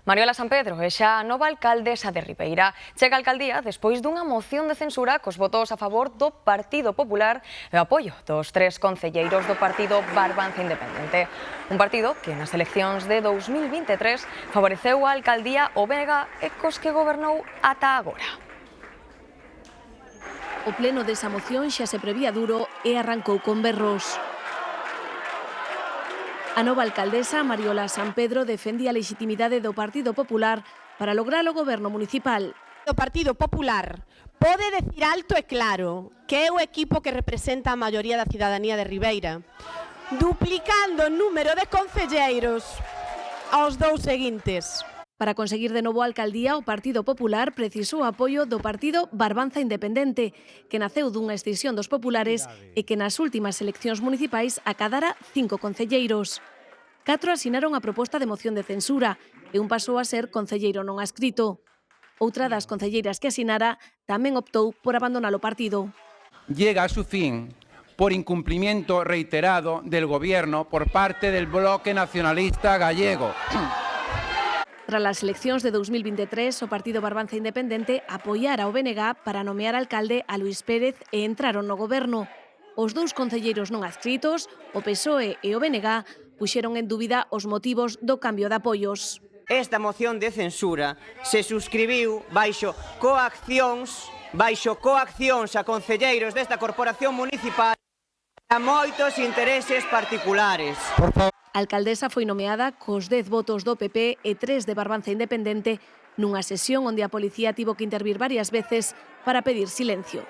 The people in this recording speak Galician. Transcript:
Mariola Sampedro é xa a nova alcaldesa de Ribeira. Chega a alcaldía despois dunha moción de censura cos votos a favor do Partido Popular e o apoio dos 3 concelleiros do partido Barbanza Independente. Un partido que nas eleccións de 2023 favoreceu a alcaldía o Vega e cos que gobernou ata agora. O pleno desa moción xa se prevía duro e arrancou con berros. A nova alcaldesa, Mariola Sampedro, defendía a legitimidade do Partido Popular para lograr o goberno municipal. O Partido Popular pode decir alto e claro que é o equipo que representa a maioría da cidadanía de Ribeira, duplicando o número de concelleiros aos 2 seguintes. Para conseguir de novo a alcaldía, o Partido Popular precisou o apoio do partido Barbanza Independente, que naceu dunha escisión dos populares e que nas últimas eleccións municipais acadara 5 concelleiros. 4 asinaron a proposta de moción de censura e un pasou a ser concelleiro non adscrito. Outra das concelleiras que asinara tamén optou por abandonar o partido. Llega a su fin por incumplimiento reiterado del Gobierno por parte del bloque nacionalista gallego. Tras as eleccións de 2023, o Partido Barbanza Independente apoiara o BNG para nomear alcalde a Luís Pérez e entraron no goberno. Os 2 concelleiros non adscritos, o PSOE e o BNG, puxeron en dúbida os motivos do cambio de apoios. Esta moción de censura se suscribiu baixo coaccións a concelleiros desta corporación municipal a moitos intereses particulares. A alcaldesa foi nomeada cos 10 votos do PP e 3 de Barbanza Independente nunha sesión onde a policía tivo que intervir varias veces para pedir silencio.